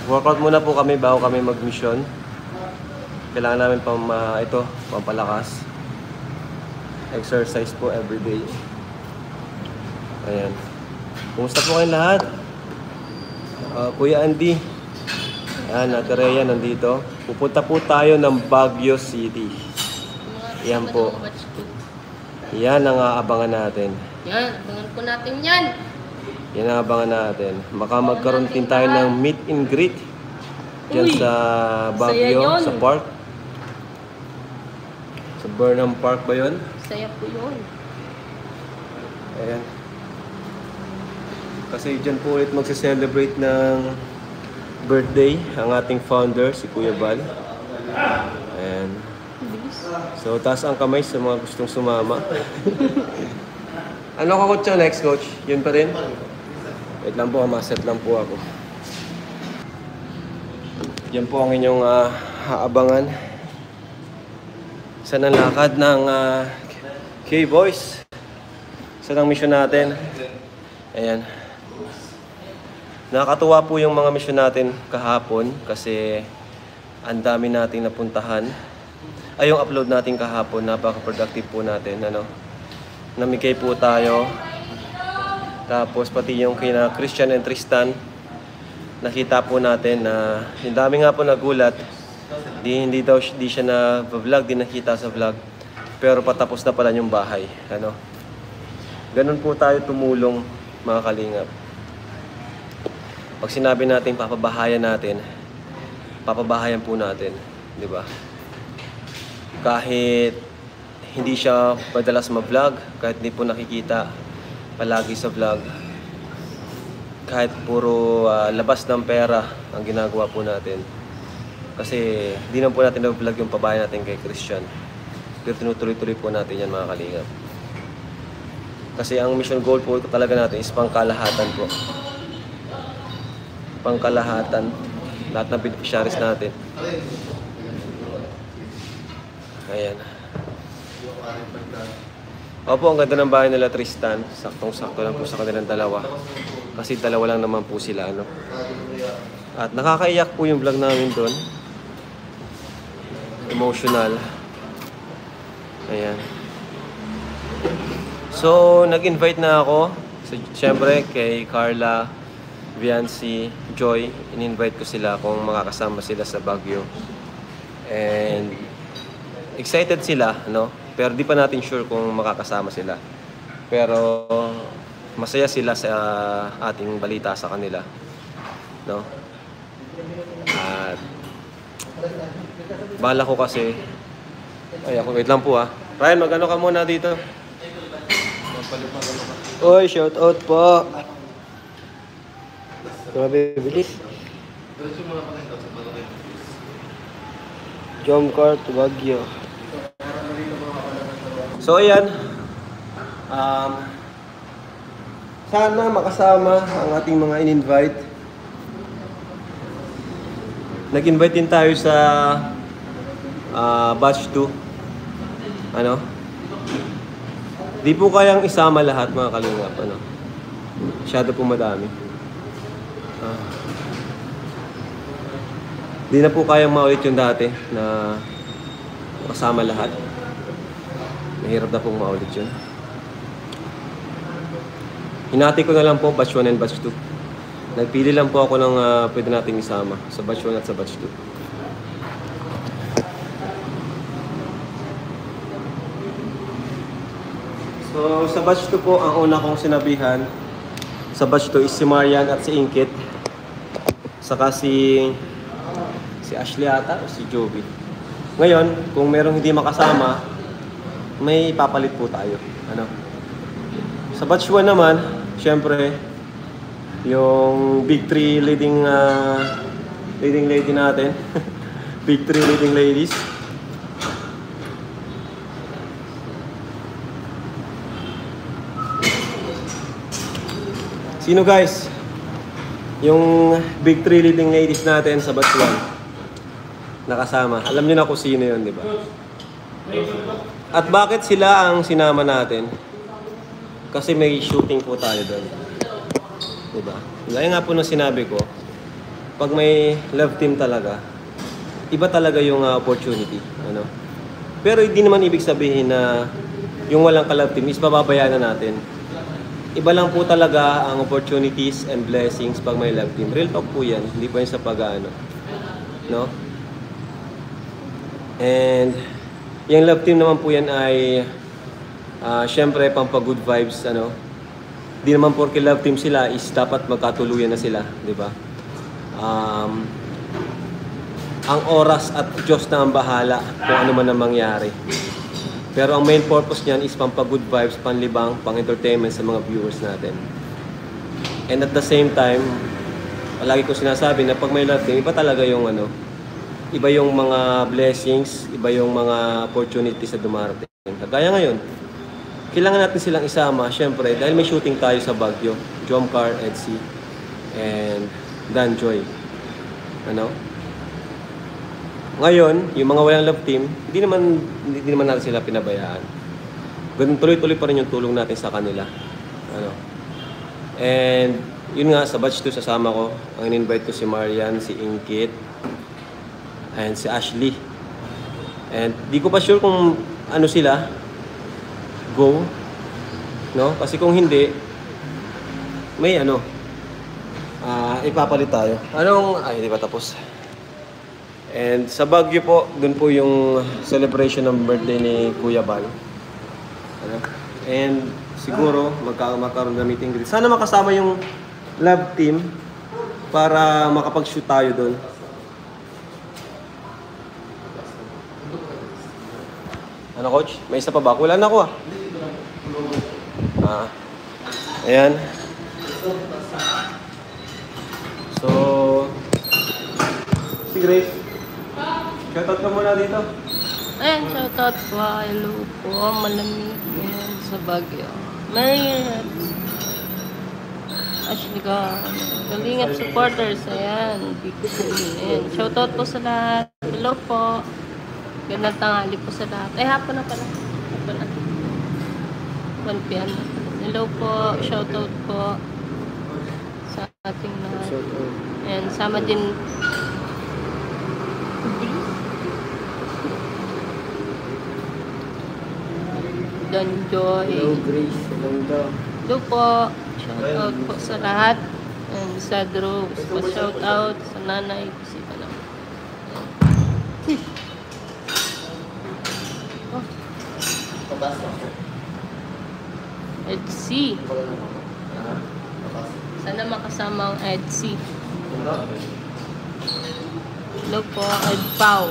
Workout muna po kami bago kami mag-mission. Kailangan namin pampalakas. Exercise po everyday. Ayan. Kumusta po kayong lahat? Kuya Andy. Ayan, Ate Rhea nandito. Pupunta po tayo ng Baguio City. Yan po. Yan ang aabangan natin. Yan, abangan po natin yan. Yan ang abangan natin. Baka magkaroon din tayo ng meet and greet dyan sa Baguio, sa park. Sa Burnham Park ba yun? Saya po yun. Ayan. Kasi dyan po ulit magse-celebrate ng birthday ang ating founder, si Kuya Bal. Ayan. So, taas ang kamay sa mga gustong sumama. Ano ka coach next coach? Yun pa rin? Wait lang po, maset lang po ako. Yan po ang inyong aabangan sa nalakad ng K-Boys. Sa ng mission natin. Ayan. Nakakatuwa po yung mga mission natin kahapon kasi ang dami nating napuntahan. Ay, yung upload natin kahapon, napaka-productive po natin. Namigay po tayo. Tapos pati yung kina Christian and Tristan, nakita po natin na yung dami nga po nagulat. Hindi siya na-vlog, di nakita sa vlog. Pero patapos na pala yung bahay. Ganun po tayo tumulong, mga kalingap. Pag sinabi natin papabahayan po natin, di ba? Kahit hindi siya madalas ma-vlog, kahit hindi po nakikita palagi sa vlog, kahit puro labas ng pera ang ginagawa po natin. Kasi hindi naman po natin na-vlog yung pabahay natin kay Christian. Pero tinutuloy-tuloy po natin yan, mga kalingap. Kasi ang mission goal po talaga natin is pangkalahatan po. Pangkalahatan. Lahat ng beneficiaries natin. Ayan. Opo, ang ganda ng bahay nila Tristan. Saktong-sakto lang po sa kanilang dalawa. Kasi dalawa lang naman po sila. At nakakaiyak po yung vlog namin doon. Emotional. Ayan. So, nag-invite na ako. Siyempre, kay Carla, Viancy, Joy. In-invite ko sila kung makakasama sila sa Baguio. And excited sila, pero di pa natin sure kung makakasama sila. Pero masaya sila sa ating balita sa kanila. At bala ko kasi wait lang po Ryan, mag-ano ka muna dito. Oy, shout out po. Grabe, bilis. Jomcar to Baguio. So ayan, sana makasama ang ating mga in-invite. Nag-invite din tayo sa batch 2. Di po kayang isama lahat, mga kalingap. Masyado po madami. Di na po kayang maulit yung dati na makasama lahat. Mahirap na pong maulit yun. Hinati ko na lang po batch 1 and batch 2. Nagpili lang po ako ng pwede nating isama sa batch 1 at sa batch 2. So sa batch 2 po, ang una kong sinabihan sa batch 2 is si Marian at si Inkit. Saka si Ashley ata o si Joby. Ngayon, kung merong hindi makasama, may papalit po tayo. Sa batch 1 naman, syempre, yung big 3 leading lady natin. Big 3 leading ladies. Sino guys? Yung big 3 leading ladies natin sa batch 1. Nakasama. Alam niyo na kung sino yun, di ba? At bakit sila ang sinama natin? Kasi may shooting po tayo doon. Diba? Gaya nga po ng sinabi ko, pag may love team talaga, iba talaga yung opportunity. Ano? Pero hindi naman ibig sabihin na yung walang ka-love team is pababayaan na natin. Iba lang po talaga ang opportunities and blessings pag may love team. Real talk po yan, hindi po yan sa pag-ano. No? And yung love team naman po yan ay syempre pampa-good vibes. Ano? Di naman porke love team sila is dapat magkatuluyan na sila. Di ba? Ang oras at Diyos na ang bahala kung ano man ang mangyari. Pero ang main purpose niyan is pampa-good vibes, panlibang, pang-entertainment sa mga viewers natin. And at the same time, palagi ko sinasabi na pag may love team, iba talaga yung ano, iba yung mga blessings, iba yung mga opportunities na dumarating. Kagaya ngayon, kailangan natin silang isama, syempre, dahil may shooting tayo sa Baguio, Jomcar, Edsy, and Dan Joy. Ano? Ngayon, yung mga walang love team, hindi naman natin sila pinabayaan. Ganun tuloy-tuloy pa rin yung tulong natin sa kanila. Ano? And yun nga, sa batch 2 sasama ko. Ang in-invite ko si Marian, si Inkit, and si Ashley. And di ko pa sure kung ano sila, go. No? Kasi kung hindi, may ano, ipapalit tayo. Ay, di ba tapos? And sa Baguio po, dun po yung celebration ng birthday ni Kuya Bal. Ano? And siguro, magkaroon na meeting dito. Sana makasama yung love team para makapag-shoot tayo dun. Ano, coach? May isa pa ba? Wala na ako ayan. So, si Grace. Shoutout ka muna dito. Ayan, shoutout po. Hello po. Malamig ngayon sa Baguio. Marian. Ashley ka. Kalingap supporters. Ayan. Big Queen. Ayan. Shoutout po sa lahat. Hello po. Gandang tanghali po sa lahat. Ay, hapon na pala. Hapon na. 1 p.m. na pala. Hello po. Shoutout po sa ating lahat. And sama din Dan Joy. Hello, Grace. Hello po. Shoutout po sa lahat. And sa Drew. Shoutout sa nanay. Kasi ka lang. Edsy. Sana makasama ang Edsy. Hello po, Ed Pao.